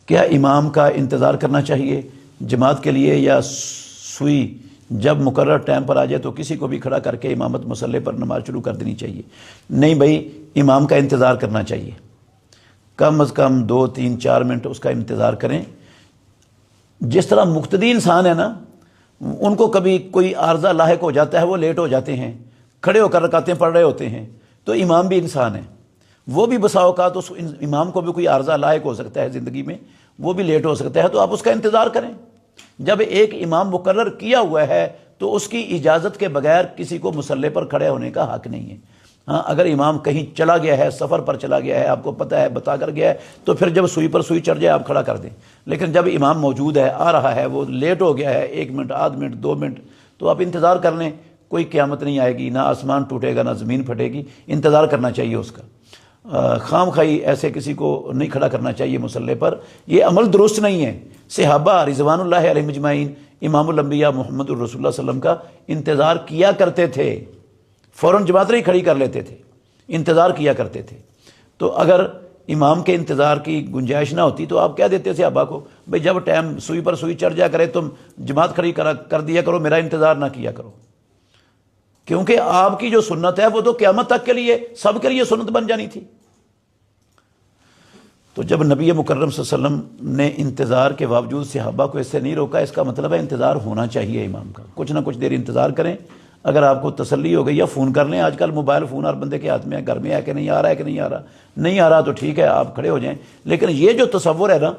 کیا امام کا انتظار کرنا چاہیے جماعت کے لیے، یا سوئی جب مقرر ٹائم پر آ جائے تو کسی کو بھی کھڑا کر کے امامت مصلی پر نماز شروع کر دینی چاہیے؟ نہیں بھائی، امام کا انتظار کرنا چاہیے، کم از کم 2 3 4 منٹ اس کا انتظار کریں۔ جس طرح مقتدی انسان ہے نا، ان کو کبھی کوئی عارضہ لاحق ہو جاتا ہے، وہ لیٹ ہو جاتے ہیں، کھڑے ہو کر رکعتیں پڑھ رہے ہوتے ہیں، تو امام بھی انسان ہے، وہ بھی بسا اوقات اس امام کو بھی کوئی عارضہ لاحق ہو سکتا ہے زندگی میں، وہ بھی لیٹ ہو سکتا ہے، تو آپ اس کا انتظار کریں۔ جب ایک امام مقرر کیا ہوا ہے تو اس کی اجازت کے بغیر کسی کو مصلی پر کھڑے ہونے کا حق نہیں ہے۔ ہاں، اگر امام کہیں چلا گیا ہے، سفر پر چلا گیا ہے، آپ کو پتہ ہے، بتا کر گیا ہے، تو پھر جب سوئی پر سوئی چڑھ جائے آپ کھڑا کر دیں۔ لیکن جب امام موجود ہے، آ رہا ہے، وہ لیٹ ہو گیا ہے 1 منٹ، آدھ منٹ، 2 منٹ، تو آپ انتظار کر لیں، کوئی قیامت نہیں آئے گی، نہ آسمان ٹوٹے گا، نہ زمین پھٹے گی، انتظار کرنا چاہیے اس کا۔ خام خواہی ایسے کسی کو نہیں کھڑا کرنا چاہیے مصلی پر، یہ عمل درست نہیں ہے۔ صحابہ رضوان اللہ علیہم اجمعین امام الانبیاء محمد الرسول اللہ صلی اللہ علیہ وسلم کا انتظار کیا کرتے تھے، فوراً جماعت نہیں کھڑی کر لیتے تھے، انتظار کیا کرتے تھے۔ تو اگر امام کے انتظار کی گنجائش نہ ہوتی تو آپ کہہ دیتے صحابہ کو، بھئی جب ٹائم سوئی پر سوئی چڑھ جا کرے تم جماعت کھڑی کر دیا کرو، میرا انتظار نہ کیا کرو، کیونکہ آپ کی جو سنت ہے وہ تو قیامت تک کے لیے سب کے لیے سنت بن جانی تھی۔ تو جب نبی مکرم صلی اللہ علیہ وسلم نے انتظار کے باوجود صحابہ کو اس سے نہیں روکا، اس کا مطلب ہے انتظار ہونا چاہیے امام کا، کچھ نہ کچھ دیر انتظار کریں۔ اگر آپ کو تسلی ہو گئی، یا فون کر لیں، آج کل موبائل فون ہر بندے کے ہاتھ میں ہے، گھر میں ہے کہ نہیں، آ رہا ہے کہ نہیں آ رہا، نہیں آ رہا تو ٹھیک ہے، آپ کھڑے ہو جائیں۔ لیکن یہ جو تصور ہے نا،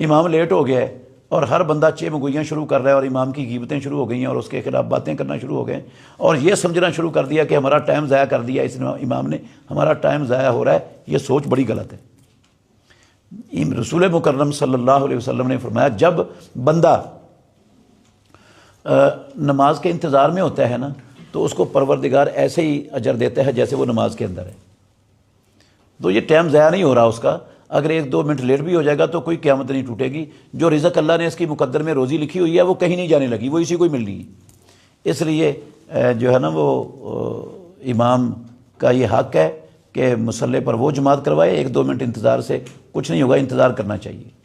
امام لیٹ ہو گیا ہے اور ہر بندہ چمگوئیاں شروع کر رہا ہے اور امام کی غیبتیں شروع ہو گئی ہیں اور اس کے خلاف باتیں کرنا شروع ہو گئے، اور یہ سمجھنا شروع کر دیا کہ ہمارا ٹائم ضائع کر دیا اس امام نے، ہمارا ٹائم ضائع ہو رہا ہے، یہ سوچ بڑی غلط ہے۔ رسول مکرم صلی اللہ علیہ وسلم نے فرمایا، جب بندہ نماز کے انتظار میں ہوتا ہے نا، تو اس کو پروردگار ایسے ہی اجر دیتا ہے جیسے وہ نماز کے اندر ہے۔ تو یہ ٹائم ضائع نہیں ہو رہا اس کا، اگر 1 2 منٹ لیٹ بھی ہو جائے گا تو کوئی قیامت نہیں ٹوٹے گی۔ جو رزق اللہ نے اس کی مقدر میں روزی لکھی ہوئی ہے وہ کہیں نہیں جانے لگی، وہ اسی کو ہی مل رہی ہے۔ اس لیے جو ہے نا، وہ امام کا یہ حق ہے کہ مصلی پر وہ جماعت کروائے، 1 2 منٹ انتظار سے کچھ نہیں ہوگا، انتظار کرنا چاہیے۔